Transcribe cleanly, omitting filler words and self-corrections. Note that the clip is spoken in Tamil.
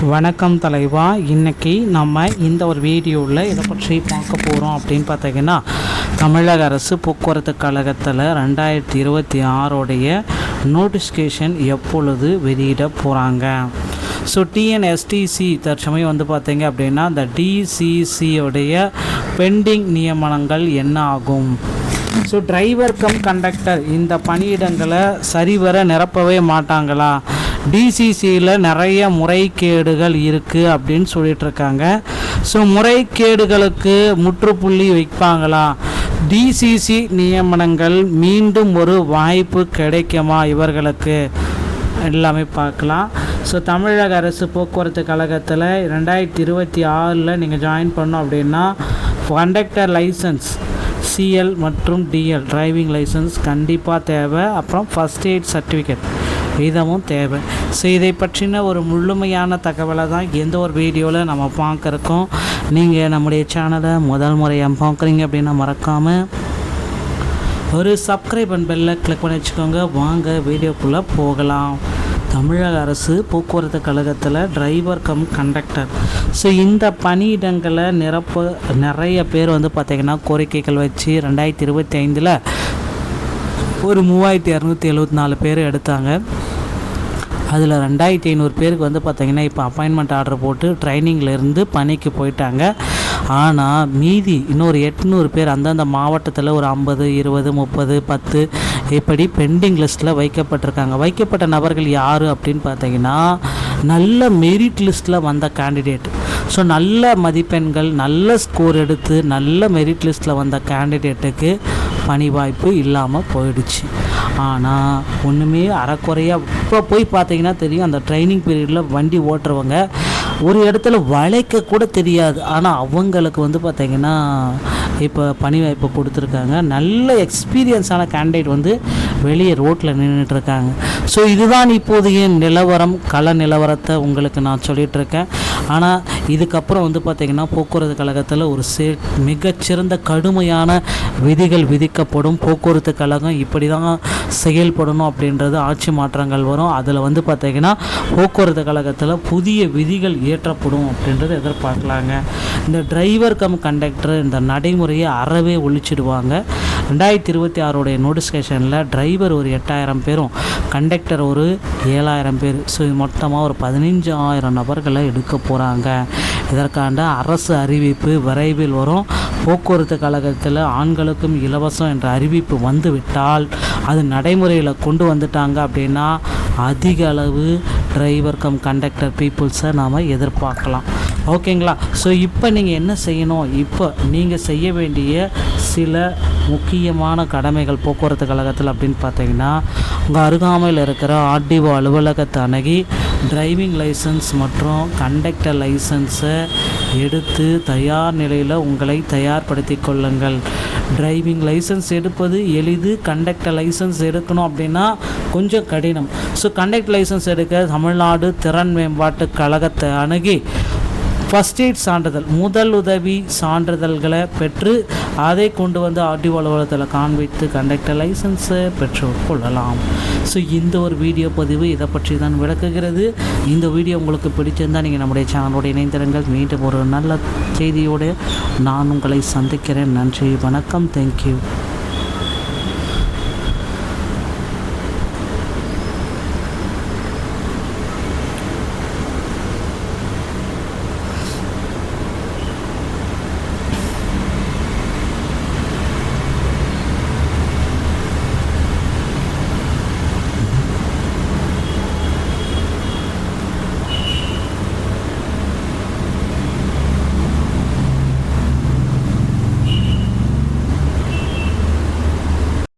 வணக்கம் தலைவா. இன்றைக்கி நம்ம இந்த ஒரு வீடியோவில் இதை பற்றி பார்க்க போகிறோம் அப்படின்னு பார்த்தீங்கன்னா, தமிழக அரசு போக்குவரத்து கழகத்தில் 2026 நோட்டிஃபிகேஷன் எப்பொழுது வெளியிட போகிறாங்க. ஸோ டிஎன்எஸ்டிசி தற்சமயம் பார்த்தீங்க அப்படின்னா இந்த டிசிசியோடைய பெண்டிங் நியமனங்கள் என்ன ஆகும். ஸோ டிரைவர் கம் கண்டக்டர் இந்த பணியிடங்களை சரிவர நிரப்பவே மாட்டாங்களா, டிசிசியில் நிறைய முறைகேடுகள் இருக்குது அப்படின்னு சொல்லிகிட்ருக்காங்க. ஸோ முறைகேடுகளுக்கு முற்றுப்புள்ளி வைப்பாங்களா, டிசிசி நியமனங்கள் மீண்டும் ஒரு வாய்ப்பு கிடைக்குமா இவர்களுக்கு, எல்லாமே பார்க்கலாம். ஸோ தமிழக அரசு போக்குவரத்து கழகத்தில் 2026 நீங்கள் ஜாயின் பண்ணோம் அப்படின்னா கண்டக்டர் லைசன்ஸ் சிஎல் மற்றும் டிஎல் டிரைவிங் லைசன்ஸ் கண்டிப்பாக தேவை. அப்புறம் ஃபஸ்ட் எய்ட் சர்டிஃபிகேட் இதுவும் தேவை. ஸோ இதை பற்றின ஒரு முழுமையான தகவலை தான் எந்த ஒரு வீடியோவில் நம்ம பார்க்குறோம். நீங்கள் நம்முடைய சேனலை முதல் முறையாக பார்க்குறீங்க அப்படின்னா மறக்காமல் ஒரு சப்ஸ்கிரைப் அண்ட் பெல்லை கிளிக் பண்ணி வச்சுக்கோங்க. வாங்க வீடியோக்குள்ளே போகலாம். தமிழக அரசு போக்குவரத்து கழகத்தில் டிரைவர் கம் கண்டக்டர் ஸோ இந்த பணியிடங்களை நிரப்ப நிறைய பேர் பார்த்திங்கன்னா கோரிக்கைகள் வச்சு 2025 ஒரு 3274 பேர் எடுத்தாங்க. அதில் 2500 பேருக்கு பார்த்திங்கன்னா இப்போ அப்பாயின்மெண்ட் ஆர்டர் போட்டு ட்ரைனிங்கிலேருந்து பணிக்கு போயிட்டாங்க. ஆனால் மீதி இன்னொரு 800 பேர் அந்தந்த மாவட்டத்தில் ஒரு 50, 20, 30, 10 இப்படி பெண்டிங் லிஸ்ட்டில் வைக்கப்பட்டிருக்காங்க. வைக்கப்பட்ட நபர்கள் யார் அப்படின்னு பார்த்தீங்கன்னா, நல்ல மெரிட் லிஸ்ட்டில் வந்த கேண்டிடேட். ஸோ நல்ல மதிப்பெண்கள் நல்ல ஸ்கோர் எடுத்து நல்ல மெரிட் லிஸ்ட்டில் வந்த கேண்டிடேட்டுக்கு பணி வாய்ப்பு இல்லாமல் போயிடுச்சு. ஆனால் ஒன்றுமே அறக்குறையாக இப்போ போய் பார்த்தீங்கன்னா தெரியும், அந்த ட்ரைனிங் பீரியடில் வண்டி ஓட்டுறவங்க ஒரு இடத்துல வளைக்க கூட தெரியாது. ஆனால் அவங்களுக்கு பார்த்திங்கன்னா இப்போ பணி வாய்ப்பு கொடுத்துருக்காங்க. நல்ல எக்ஸ்பீரியன்ஸான கேண்டிடேட் வெளியே ரோட்டில் நின்றுட்டுருக்காங்க. ஸோ இதுதான் இப்போதைய நிலவரம், கள நிலவரத்தை உங்களுக்கு நான் சொல்லிகிட்ருக்கேன். ஆனால் இதுக்கப்புறம் பார்த்திங்கன்னா போக்குவரத்து கழகத்தில் ஒரு மிகச்சிறந்த கடுமையான விதிகள் விதிக்கப்படும். போக்குவரத்து கழகம் இப்படி தான் செயல்படணும் அப்படின்றது ஆட்சி மாற்றங்கள் வரும். அதில் பார்த்திங்கன்னா போக்குவரத்து கழகத்தில் புதிய விதிகள் இயற்றப்படும் அப்படின்றது எதிர்பார்க்கலாங்க. இந்த டிரைவர் கம் கண்டக்டர் இந்த நடைமுறையை அறவே ஒழிச்சிடுவாங்க. 2026 நோட்டிஃபிகேஷனில் டிரைவர் ஒரு 8000 பேரும் கண்டக்டர் ஒரு 7000 பேர். ஸோ மொத்தமாக ஒரு 15000 நபர்களை எடுக்க போகிறாங்க. இதற்கான அரசு அறிவிப்பு விரைவில் வரும். போக்குவரத்து கழகத்தில் ஆண்களுக்கும் இலவசம் என்ற அறிவிப்பு வந்துவிட்டால் அது நடைமுறையில் கொண்டு வந்துட்டாங்க அப்படின்னா அதிக அளவு டிரைவர் கம் கண்டக்டர் பீப்புள்ஸை நாம் எதிர்பார்க்கலாம். ஓகேங்களா. ஸோ இப்போ நீங்கள் என்ன செய்யணும், இப்போ நீங்கள் செய்ய வேண்டிய சில முக்கியமான கடமைகள் போக்குவரத்து கழகத்தில் அப்படின்னு பார்த்தீங்கன்னா, உங்கள் அருகாமையில் இருக்கிற ஆர்டிஓ அலுவலகத்தை அணுகி டிரைவிங் லைசன்ஸ் மற்றும் கண்டக்டர் லைசன்ஸை எடுத்து தயார் நிலையில் உங்களை தயார்படுத்தி கொள்ளுங்கள். டிரைவிங் லைசன்ஸ் எடுப்பது எளிது, கண்டக்டர் லைசன்ஸ் எடுக்கணும் அப்படின்னா கொஞ்சம் கடினம். ஸோ கண்டக்டர் லைசன்ஸ் எடுக்க தமிழ்நாடு திறன் மேம்பாட்டு கழகத்தை அணுகி ஃபஸ்ட் எய்ட் சான்றிதழ் முதல் உதவி சான்றிதழ்களை பெற்று அதை கொண்டு ஆர்டிஓ அலுவலகத்தில் காண்பித்து கண்டக்டர் லைசன்ஸை பெற்றுக்கொள்ளலாம். ஸோ இந்த ஒரு வீடியோ பதிவு இதை பற்றி தான் விளக்குகிறது. இந்த வீடியோ உங்களுக்கு பிடிச்சிருந்தால் நீங்கள் நம்முடைய சேனலோடு இணைந்திருங்கள். மீண்டும் ஒரு நல்ல செய்தியோடு நான் உங்களை சந்திக்கிறேன். நன்றி, வணக்கம், தேங்க்யூ.